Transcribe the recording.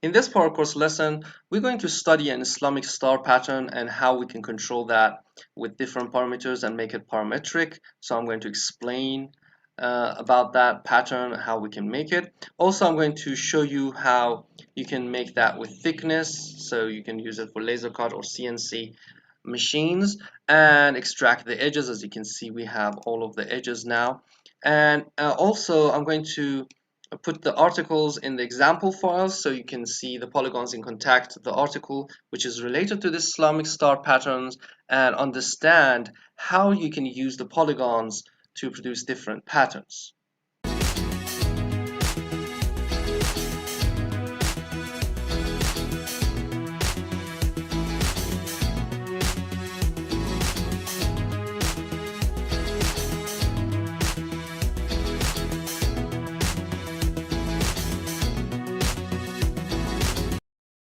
In this ParaCourse lesson, we're going to study an Islamic star pattern and how we can control that with different parameters and make it parametric. So I'm going to explain about that pattern, how we can make it. Also, I'm going to show you how you can make that with thickness, so you can use it for laser cut or CNC machines and extract the edges. As you can see, we have all of the edges now. And also, I'm going to put the articles in the example files so you can see the polygons in contact, the article which is related to the Islamic star patterns, and understand how you can use the polygons to produce different patterns.